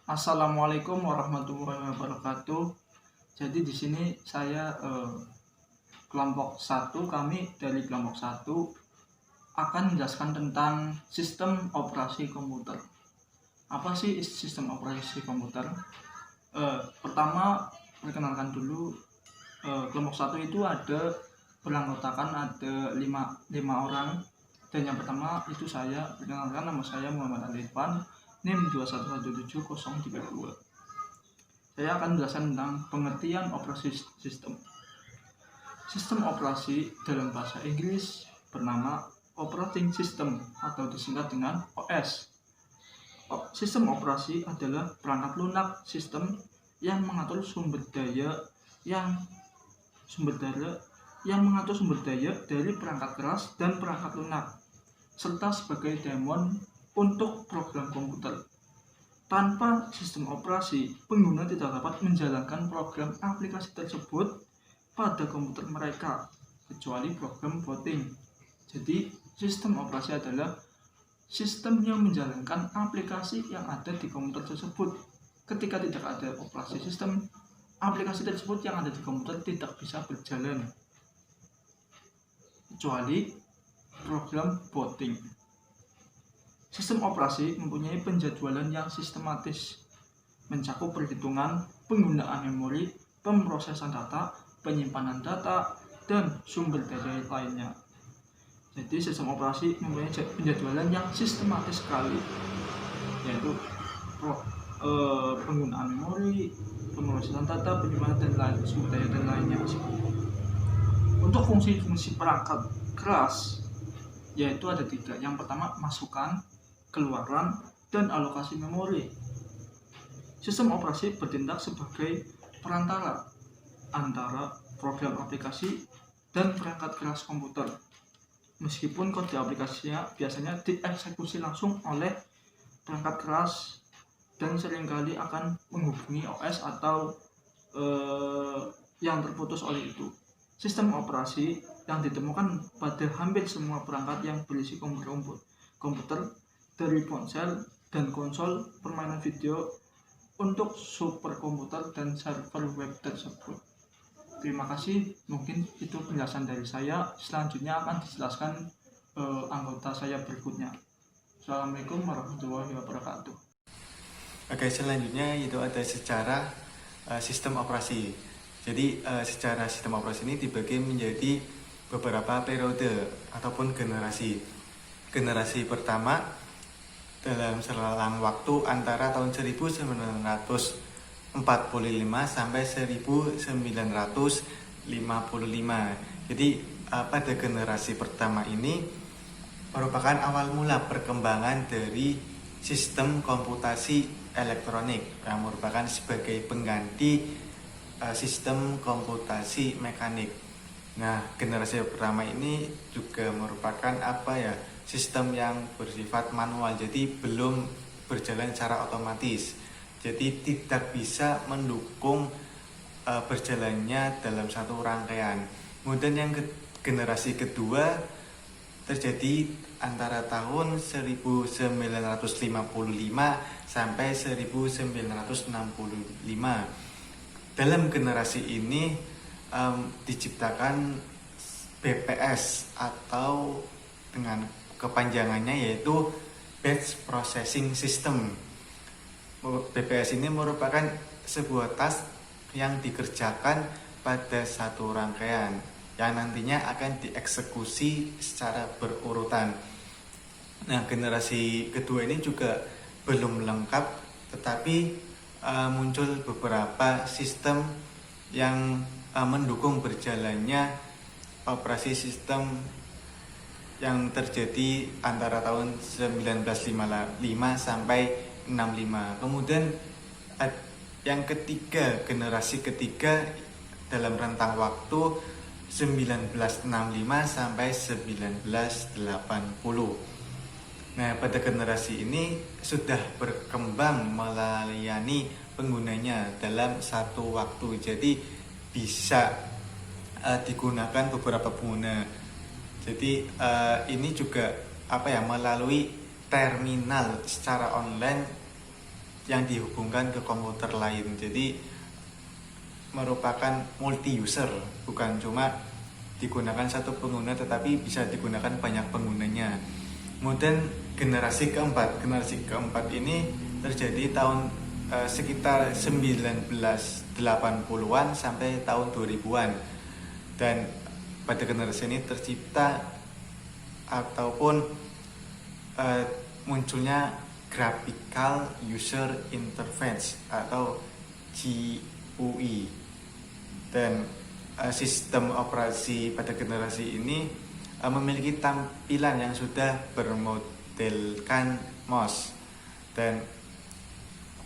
Assalamualaikum warahmatullahi wabarakatuh. Jadi di sini saya kelompok satu, kami dari kelompok satu akan menjelaskan tentang sistem operasi komputer. Apa sih sistem operasi komputer? Pertama, perkenalkan dulu, kelompok satu itu beranggotakan ada lima orang. Dan yang pertama itu saya, perkenalkan, nama saya Muhammad Alifan, NIM 2117032. Saya akan menjelaskan tentang pengertian operasi sistem. Sistem operasi dalam bahasa Inggris bernama Operating System atau disingkat dengan OS. Sistem operasi adalah perangkat lunak sistem yang mengatur sumber daya dari perangkat keras dan perangkat lunak, serta sebagai daemon untuk program komputer. Tanpa sistem operasi, pengguna tidak dapat menjalankan program aplikasi tersebut pada komputer mereka, kecuali program booting. Jadi, sistem operasi adalah sistem yang menjalankan aplikasi yang ada di komputer tersebut. Ketika tidak ada operasi sistem, aplikasi tersebut yang ada di komputer tidak bisa berjalan, kecuali program booting. Sistem operasi mempunyai penjadwalan yang sistematis, mencakup perhitungan, penggunaan memori, pemrosesan data, penyimpanan data, dan sumber daya lainnya. Jadi sistem operasi mempunyai penjadwalan yang sistematis sekali, yaitu penggunaan memori, pemrosesan data, penyimpanan dan lain sumber daya dan lainnya. Untuk fungsi-fungsi perangkat keras yaitu ada 3. Yang pertama, masukan, keluaran, dan alokasi memori. Sistem operasi bertindak sebagai perantara antara program aplikasi dan perangkat keras komputer. Meskipun kode aplikasinya biasanya dieksekusi langsung oleh perangkat keras dan seringkali akan menghubungi OS atau yang terputus oleh itu. Sistem operasi yang ditemukan pada hampir semua perangkat yang berisi komputer, dari ponsel dan konsol permainan video untuk superkomputer dan server web tersebut. Terima kasih, mungkin itu penjelasan dari saya. Selanjutnya akan dijelaskan anggota saya berikutnya. Assalamualaikum warahmatullahi wabarakatuh. Oke, selanjutnya itu ada secara sistem operasi. Jadi secara sistem operasi ini dibagi menjadi beberapa periode ataupun generasi. Generasi pertama dalam selang waktu antara tahun 1945 sampai 1955. Jadi pada generasi pertama ini merupakan awal mula perkembangan dari sistem komputasi elektronik yang merupakan sebagai pengganti sistem komputasi mekanik. Nah, generasi pertama ini juga merupakan sistem yang bersifat manual, jadi belum berjalan secara otomatis, jadi tidak bisa mendukung berjalannya dalam satu rangkaian. Kemudian yang generasi kedua terjadi antara tahun 1955 sampai 1965. Dalam generasi ini diciptakan BPS atau dengan kepanjangannya yaitu Batch Processing System. BPS ini merupakan sebuah task yang dikerjakan pada satu rangkaian yang nantinya akan dieksekusi secara berurutan. Nah, generasi kedua ini juga belum lengkap, tetapi muncul beberapa sistem yang mendukung berjalannya operasi sistem yang terjadi antara tahun 1955 sampai 65. Kemudian yang ketiga, generasi ketiga dalam rentang waktu 1965 sampai 1980. Nah, pada generasi ini sudah berkembang melayani penggunanya dalam satu waktu. Jadi bisa digunakan beberapa pengguna. Jadi ini juga melalui terminal secara online yang dihubungkan ke komputer lain. Jadi merupakan multi user, bukan cuma digunakan satu pengguna tetapi bisa digunakan banyak penggunanya. Kemudian generasi keempat ini terjadi tahun sekitar 1980-an sampai tahun 2000-an. Dan pada generasi ini tercipta ataupun munculnya Graphical User Interface atau GUI. Dan sistem operasi pada generasi ini memiliki tampilan yang sudah bermodelkan MOS. Dan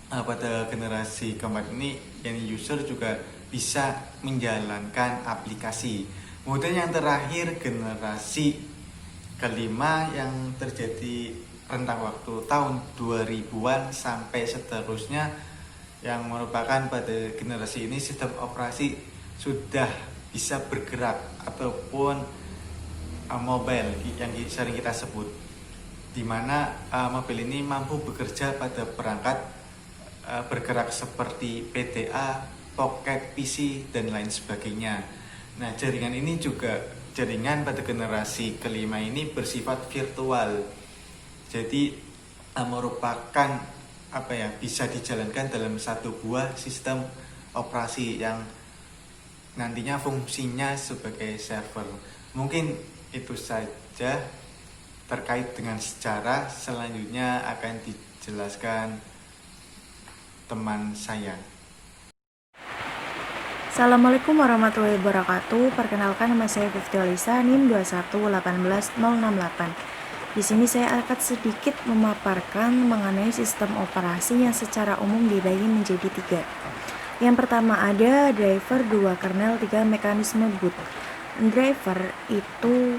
pada generasi keempat ini end user juga bisa menjalankan aplikasi. Kemudian yang terakhir generasi kelima yang terjadi rentang waktu tahun 2000-an sampai seterusnya, yang merupakan pada generasi ini sistem operasi sudah bisa bergerak ataupun mobile yang sering kita sebut, di mana mobil ini mampu bekerja pada perangkat bergerak seperti PDA, Pocket PC dan lain sebagainya. Nah, jaringan pada generasi kelima ini bersifat virtual. Jadi merupakan bisa dijalankan dalam satu buah sistem operasi yang nantinya fungsinya sebagai server. Mungkin itu saja terkait dengan sejarah. Selanjutnya akan dijelaskan teman saya. Assalamualaikum warahmatullahi wabarakatuh. Perkenalkan, nama saya Fifty Alisa, NIM 2118068. Di sini saya akan sedikit memaparkan mengenai sistem operasi yang secara umum dibagi menjadi 3. Yang pertama ada driver, 2 kernel, 3 mekanisme boot. Driver itu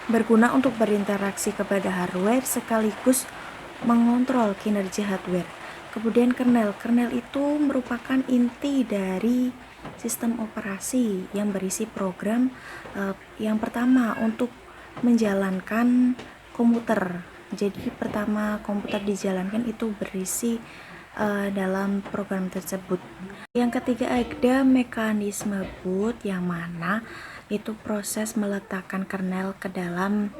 berguna untuk berinteraksi kepada hardware sekaligus mengontrol kinerja hardware. Kemudian kernel itu merupakan inti dari sistem operasi yang berisi program yang pertama untuk menjalankan komputer. Jadi pertama komputer dijalankan itu berisi dalam program tersebut. Yang ketiga ada mekanisme boot, yang mana itu proses meletakkan kernel ke dalam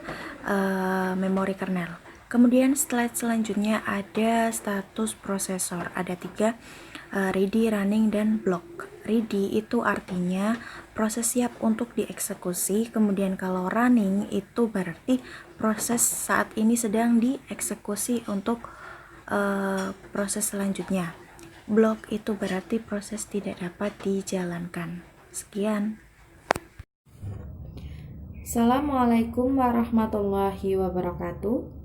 memori kernel. Kemudian slide selanjutnya ada status prosesor, ada 3, ready, running, dan block. Ready itu artinya proses siap untuk dieksekusi. Kemudian kalau running itu berarti proses saat ini sedang dieksekusi untuk proses selanjutnya. Block itu berarti proses tidak dapat dijalankan. Sekian. Assalamualaikum warahmatullahi wabarakatuh.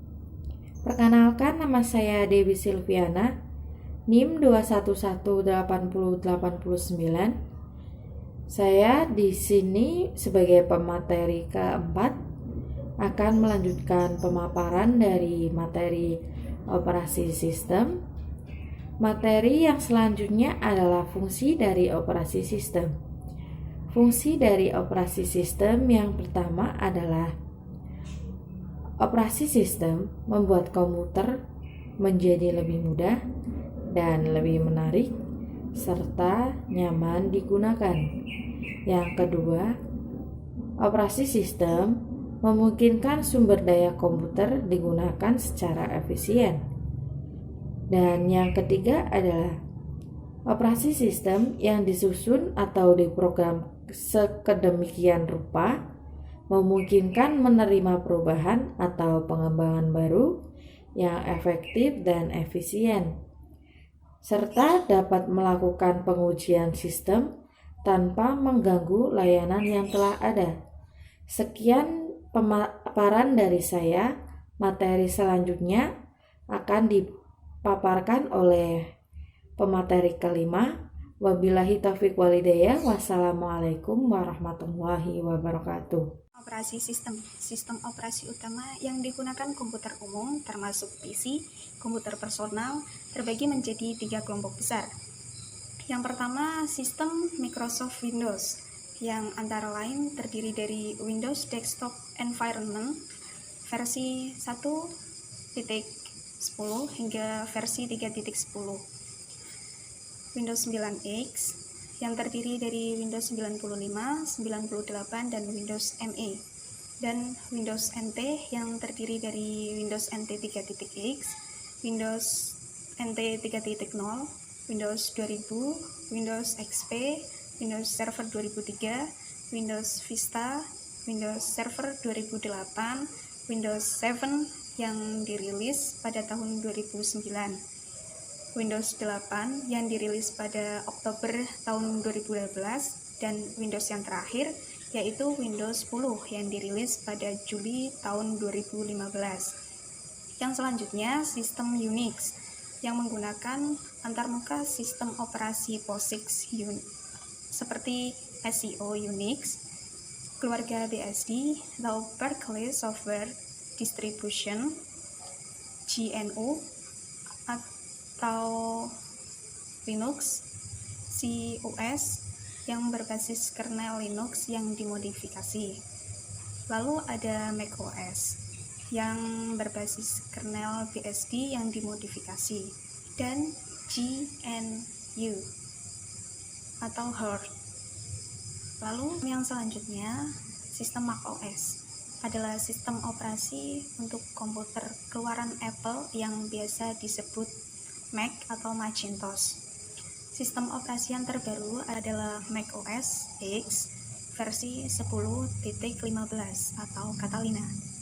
Perkenalkan, nama saya Dewi Silviana, NIM 2118089. Saya di sini sebagai pemateri keempat akan melanjutkan pemaparan dari materi operasi sistem. Materi yang selanjutnya adalah fungsi dari operasi sistem. Fungsi dari operasi sistem yang pertama adalah operasi sistem membuat komputer menjadi lebih mudah dan lebih menarik serta nyaman digunakan. Yang kedua, operasi sistem memungkinkan sumber daya komputer digunakan secara efisien. Dan yang ketiga adalah operasi sistem yang disusun atau diprogram sekedemikian rupa memungkinkan menerima perubahan atau pengembangan baru yang efektif dan efisien, serta dapat melakukan pengujian sistem tanpa mengganggu layanan yang telah ada. Sekian pemaparan dari saya. Materi selanjutnya akan dipaparkan oleh pemateri kelima. Wabillahi taufiq walhidayah. Wassalamualaikum warahmatullahi wabarakatuh. Operasi sistem operasi utama yang digunakan komputer umum termasuk PC, komputer personal, terbagi menjadi 3 kelompok besar. Yang pertama, sistem Microsoft Windows, yang antara lain terdiri dari Windows Desktop Environment versi 1.1 10 hingga versi 3.10. Windows 9X yang terdiri dari Windows 95, 98, dan Windows ME. Dan Windows NT yang terdiri dari Windows NT 3.x, Windows NT 3.0, Windows 2000, Windows XP, Windows Server 2003, Windows Vista, Windows Server 2008, Windows 7 yang dirilis pada tahun 2009, Windows 8 yang dirilis pada Oktober tahun 2012, dan Windows yang terakhir yaitu Windows 10 yang dirilis pada Juli tahun 2015. Yang selanjutnya, sistem Unix yang menggunakan antarmuka sistem operasi POSIX seperti SEO Unix, keluarga BSD, atau Berkeley Software Distribution, GNU, atau Linux, COS yang berbasis kernel Linux yang dimodifikasi. Lalu ada macOS yang berbasis kernel BSD yang dimodifikasi, dan GNU atau Hard. Lalu yang selanjutnya, sistem macOS adalah sistem operasi untuk komputer keluaran Apple yang biasa disebut Mac atau Macintosh. Sistem operasi yang terbaru adalah macOS X versi 10.15 atau Catalina.